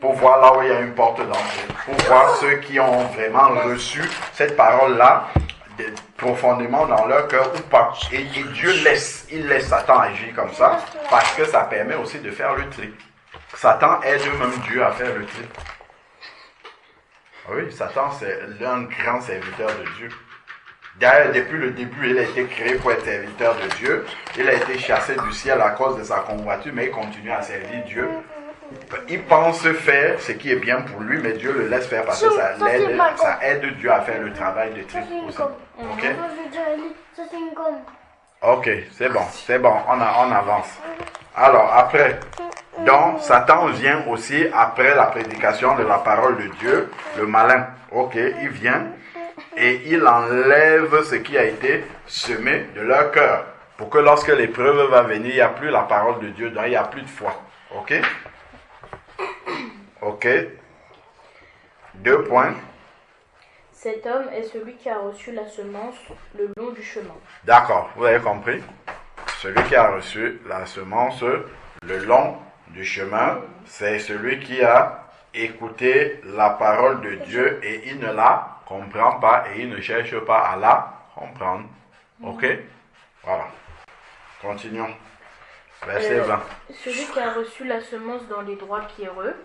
Pour voir là où il y a une porte d'entrée. Pour voir ceux qui ont vraiment reçu cette parole-là profondément dans leur cœur ou pas. Et Dieu il laisse Satan agir comme ça parce que ça permet aussi de faire le tri. Satan aide même Dieu à faire le tri. Oui, Satan c'est l'un grand serviteur de Dieu. D'ailleurs, depuis le début, il a été créé pour être serviteur de Dieu. Il a été chassé du ciel à cause de sa convoitise, mais il continue à servir Dieu. Il pense faire ce qui est bien pour lui, mais Dieu le laisse faire parce que ça aide Dieu à faire le travail de tri aussi. Ok? Ok, c'est bon, on avance. Alors, après, donc, Satan vient aussi après la prédication de la parole de Dieu, le malin. Ok, il vient et il enlève ce qui a été semé de leur cœur. Pour que lorsque l'épreuve va venir, il n'y a plus la parole de Dieu, donc il n'y a plus de foi. Ok? Ok. 2 points. Cet homme est celui qui a reçu la semence le long du chemin. D'accord, vous avez compris. Celui qui a reçu la semence le long du chemin, c'est celui qui a écouté la parole de Dieu et il ne la comprend pas et il ne cherche pas à la comprendre. Ok? Voilà. Continuons. Verset 20. Celui qui a reçu la semence dans les endroits pierreux,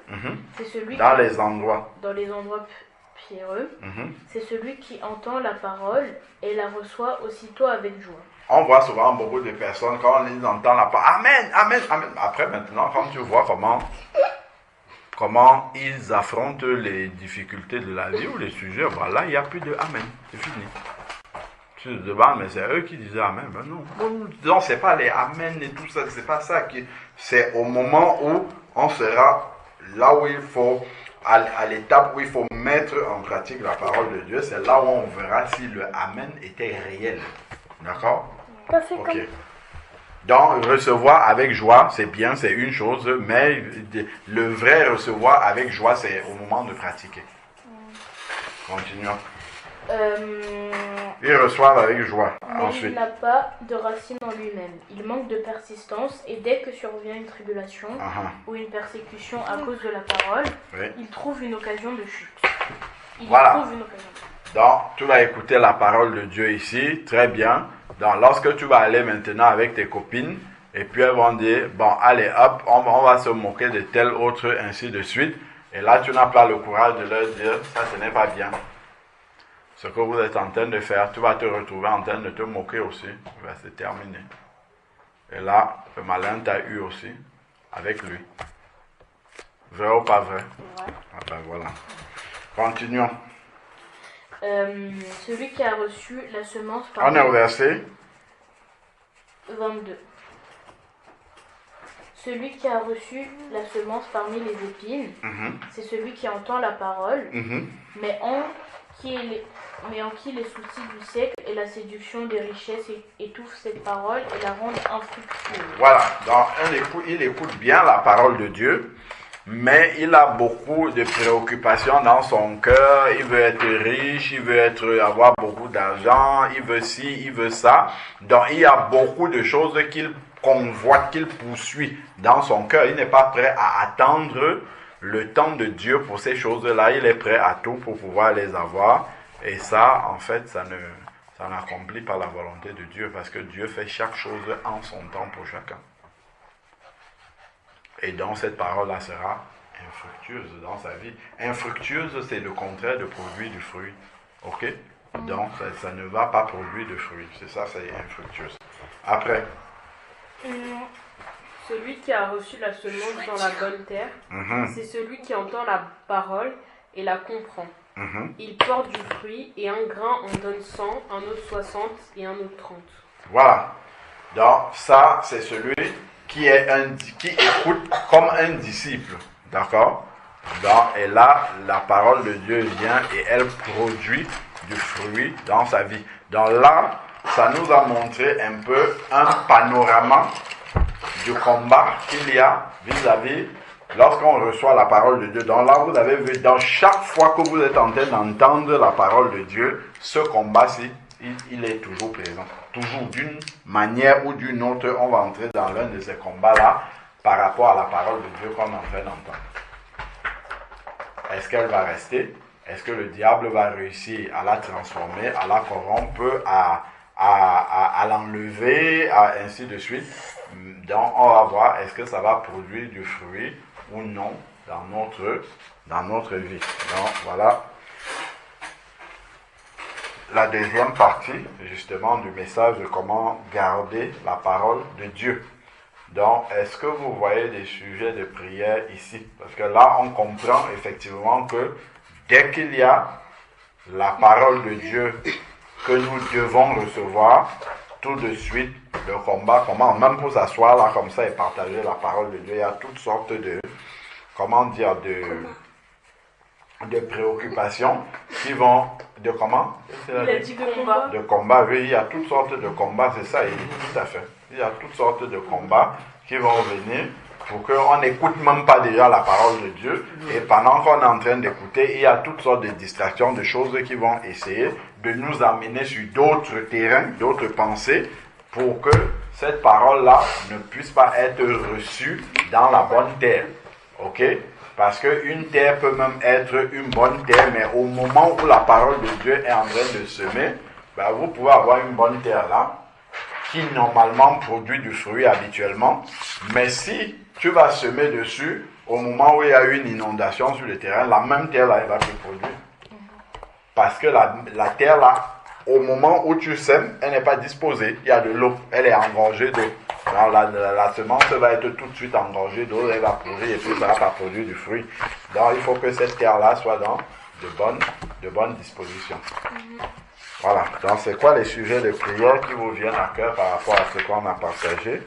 c'est celui dans les endroits pierreux, c'est celui qui entend la parole et la reçoit aussitôt avec joie. On voit souvent beaucoup de personnes quand ils entendent la parole, Amen, Amen, Amen. Après maintenant, quand tu vois comment ils affrontent les difficultés de la vie ou les sujets, voilà, il n'y a plus de Amen, c'est fini. Tu te demandes, mais c'est eux qui disaient Amen. Ben non, c'est pas les Amen et tout ça, c'est pas ça. C'est au moment où on sera là où il faut, à l'étape où il faut mettre en pratique la parole de Dieu, c'est là où on verra si le Amen était réel. D'accord? Ok. Donc, recevoir avec joie, c'est bien, c'est une chose, mais le vrai recevoir avec joie, c'est au moment de pratiquer. Continuons. Ils reçoivent avec joie. Mais ensuite, il n'a pas de racine en lui-même. Il manque de persistance et dès que survient une tribulation ou une persécution à cause de la parole, il trouve une occasion de chute. Donc, tu vas écouter la parole de Dieu ici, très bien. Donc, lorsque tu vas aller maintenant avec tes copines, et puis elles vont dire, bon, allez, hop, on va se moquer de tel autre, ainsi de suite. Et là, tu n'as pas le courage de leur dire, ça, ce n'est pas bien. Ce que vous êtes en train de faire, tu vas te retrouver en train de te moquer aussi. C'est terminé. Et là, le malin t'a eu aussi, avec lui. Vrai ou pas vrai? Ouais. Ah ben voilà. Continuons. Celui qui a reçu la semence On est au verset 22. Celui qui a reçu la semence parmi les épines, c'est celui qui entend la parole, mais en qui les soucis du siècle et la séduction des richesses étouffent cette parole et la rendent infructueuse. Voilà, donc il écoute bien la parole de Dieu, mais il a beaucoup de préoccupations dans son cœur. Il veut être riche, il veut avoir beaucoup d'argent, il veut ci, il veut ça. Donc il y a beaucoup de choses qu'il convoite, qu'il poursuit dans son cœur. Il n'est pas prêt à attendre le temps de Dieu pour ces choses-là. Il est prêt à tout pour pouvoir les avoir. Et ça, en fait, ça n'accomplit pas la volonté de Dieu parce que Dieu fait chaque chose en son temps pour chacun. Et donc, cette parole-là sera infructueuse dans sa vie. Infructueuse, c'est le contraire de produire du fruit. Ok? Donc, ça ne va pas produire de fruits. C'est ça, c'est infructueuse. Après. Celui qui a reçu la semence dans la bonne terre, c'est celui qui entend la parole et la comprend. Il porte du fruit et un grain en donne 100, un autre 60 et un autre 30. Voilà. Donc, ça, c'est celui qui écoute comme un disciple. D'accord? Donc, et là, la parole de Dieu vient et elle produit du fruit dans sa vie. Donc là, ça nous a montré un peu un panorama du combat qu'il y a vis-à-vis lorsqu'on reçoit la parole de Dieu. Donc là, vous avez vu, dans chaque fois que vous êtes en train d'entendre la parole de Dieu, ce combat-ci, il est toujours présent. Toujours d'une manière ou d'une autre, on va entrer dans l'un de ces combats-là par rapport à la parole de Dieu qu'on est en train d'entendre. Est-ce qu'elle va rester? Est-ce que le diable va réussir à la transformer, à la corrompre, à l'enlever, ainsi de suite? Donc, on va voir, est-ce que ça va produire du fruit ou non dans notre vie. Donc, voilà la deuxième partie, justement, du message de comment garder la parole de Dieu. Donc, est-ce que vous voyez des sujets de prière ici? Parce que là, on comprend effectivement que dès qu'il y a la parole de Dieu que nous devons recevoir, tout de suite, le combat commence. Même pour s'asseoir là comme ça et partager la parole de Dieu, il y a toutes sortes de, de préoccupations qui vont, de comment? De combat, oui, il y a toutes sortes de combats, c'est ça, tout à fait. Il y a toutes sortes de combats qui vont venir pour qu'on n'écoute même pas déjà la parole de Dieu. Et pendant qu'on est en train d'écouter, il y a toutes sortes de distractions, de choses qui vont essayer de nous amener sur d'autres terrains, d'autres pensées, pour que cette parole-là ne puisse pas être reçue dans la bonne terre. Ok? Parce qu'une terre peut même être une bonne terre, mais au moment où la parole de Dieu est en train de semer, ben vous pouvez avoir une bonne terre là, qui normalement produit du fruit habituellement, mais si tu vas semer dessus, au moment où il y a une inondation sur le terrain, la même terre là, elle va plus produire. Parce que la terre là, au moment où tu sèmes, elle n'est pas disposée, il y a de l'eau, elle est engorgée d'eau. Donc la semence va être tout de suite engorgée d'eau, elle va pourrir et puis ça va pas produire du fruit. Donc il faut que cette terre-là soit dans de bonnes dispositions. Voilà, donc c'est quoi les sujets de prière qui vous viennent à cœur par rapport à ce qu'on a partagé?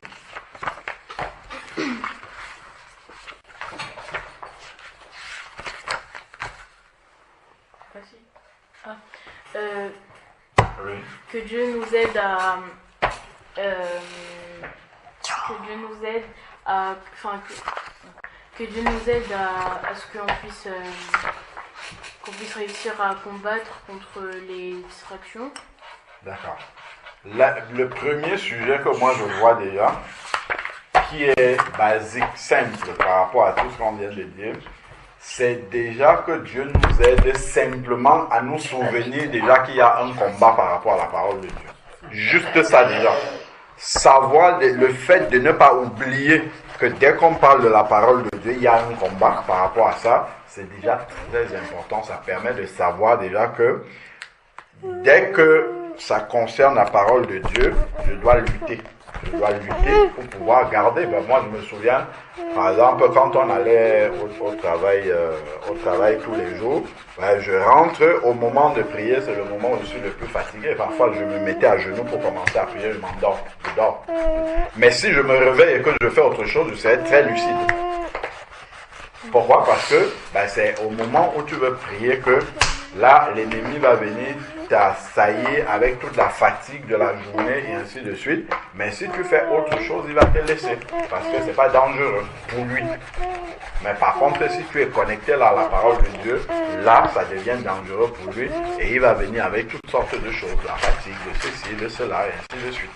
Oui. Que Dieu nous aide à que Dieu nous aide à ce qu'on puisse réussir à combattre contre les distractions. D'accord. Le premier sujet que moi je vois déjà, qui est basique, simple par rapport à tout ce qu'on vient de dire, c'est déjà que Dieu nous aide simplement à nous souvenir déjà qu'il y a un combat par rapport à la parole de Dieu. Juste ça déjà. Savoir le fait de ne pas oublier que dès qu'on parle de la parole de Dieu, il y a un combat par rapport à ça, c'est déjà très important. Ça permet de savoir déjà que dès que ça concerne la parole de Dieu, je dois lutter. Je dois lutter pour pouvoir garder. Ben moi, je me souviens, par exemple, quand on allait au travail tous les jours, ben je rentre au moment de prier, c'est le moment où je suis le plus fatigué. Parfois, je me mettais à genoux pour commencer à prier, je m'endors, je dors. Mais si je me réveille et que je fais autre chose, je serai très lucide. Pourquoi? Parce que ben, c'est au moment où tu veux prier que là, l'ennemi va venir t'assaillir avec toute la fatigue de la journée et ainsi de suite. Mais si tu fais autre chose, il va te laisser. Parce que ce n'est pas dangereux pour lui. Mais par contre, si tu es connecté là à la parole de Dieu, là, ça devient dangereux pour lui. Et il va venir avec toutes sortes de choses. La fatigue, de ceci, de cela, et ainsi de suite.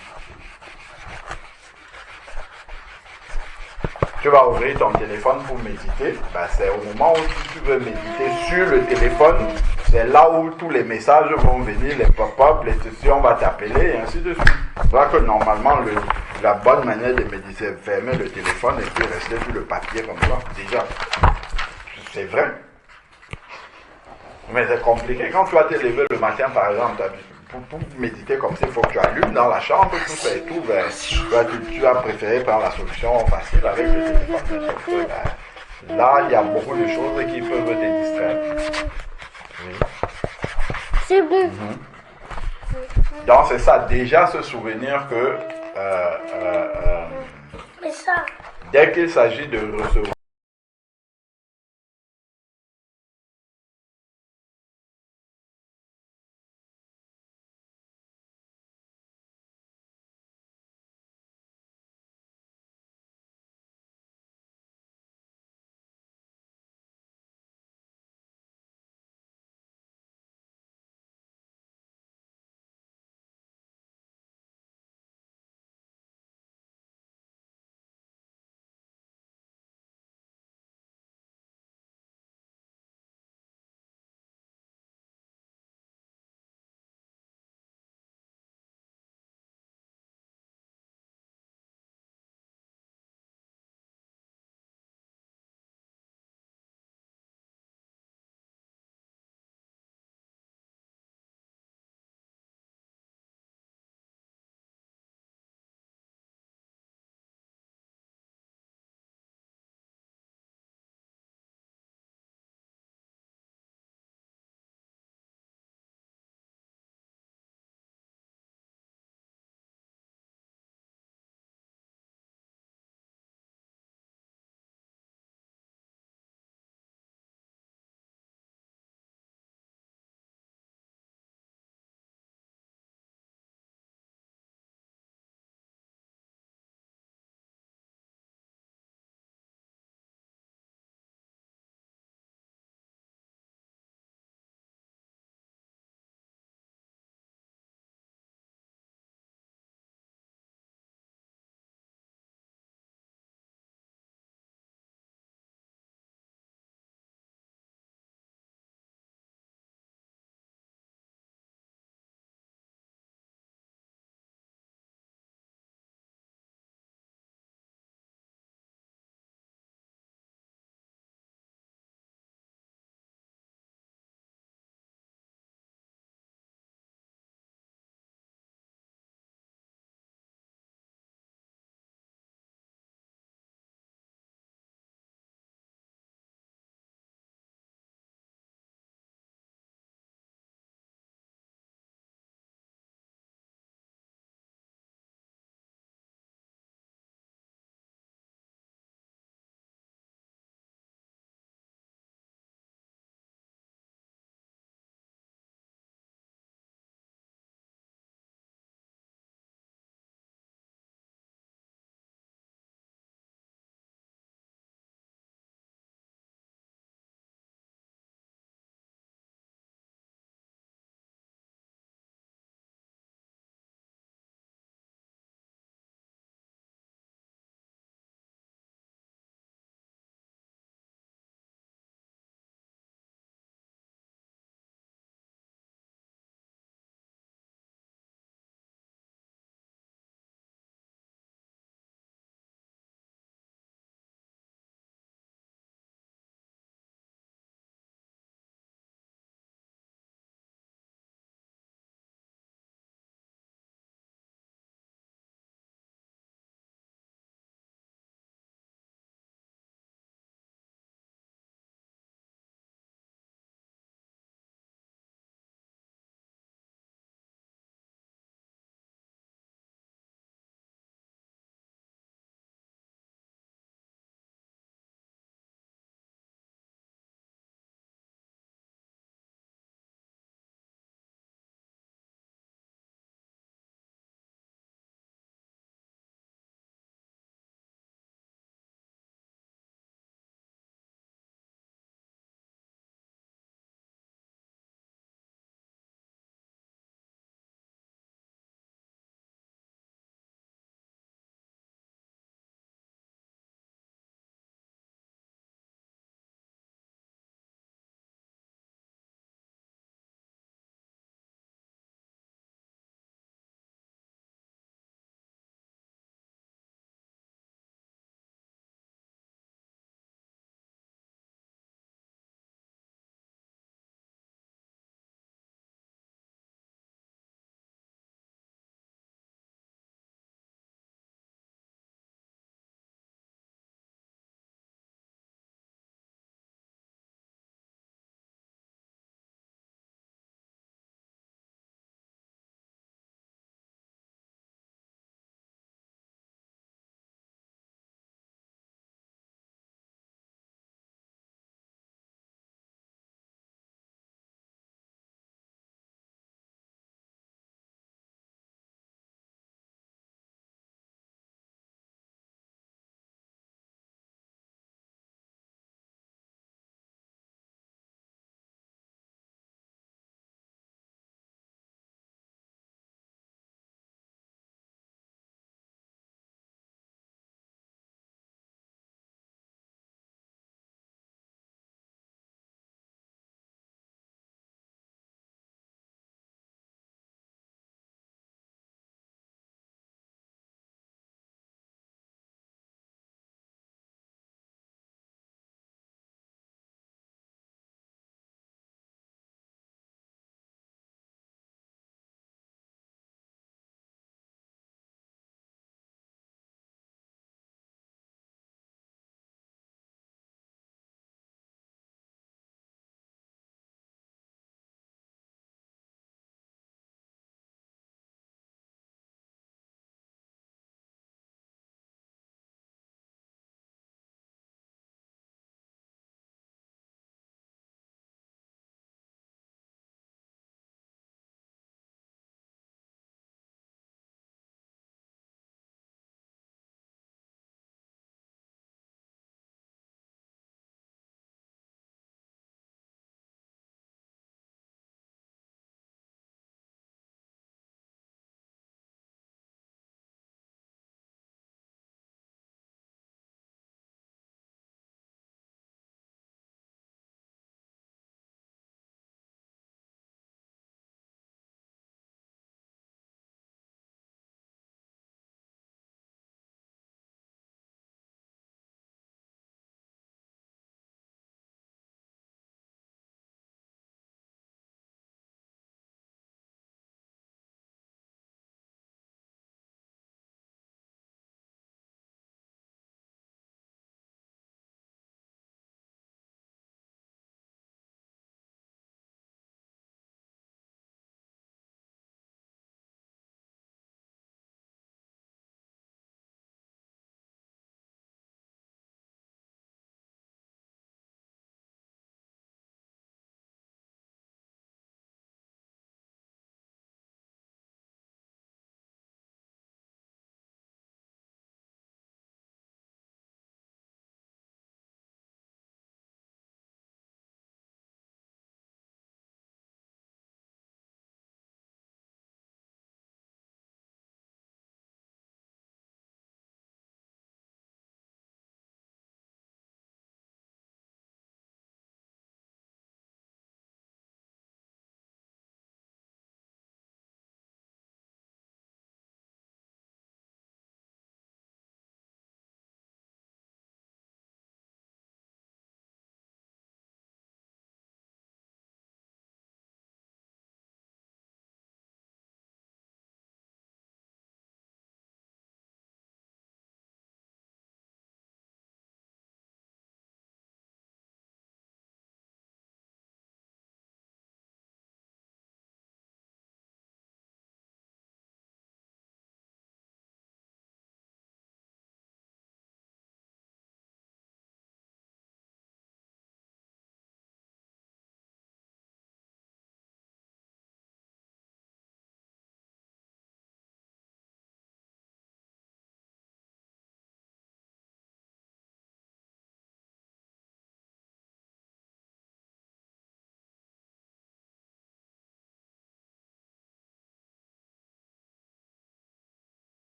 Tu vas ouvrir ton téléphone pour méditer. Ben, c'est au moment où tu veux méditer sur le téléphone, c'est là où tous les messages vont venir, les pop-up, les ceci, on va t'appeler et ainsi de suite. Tu vois que normalement, la bonne manière de méditer, c'est fermer le téléphone et puis rester sur le papier comme ça. Déjà, c'est vrai. Mais c'est compliqué. Quand tu vas te lever le matin, par exemple, pour méditer comme ça, il faut que tu allumes dans la chambre, tout ça et tout. Ben, tu vas préférer prendre la solution facile avec le téléphone. Sauf que, ben, là, il y a beaucoup de choses qui peuvent te distraire. Oui. C'est bon. Donc, c'est ça. Déjà, se souvenir que Mais ça. dès qu'il s'agit de recevoir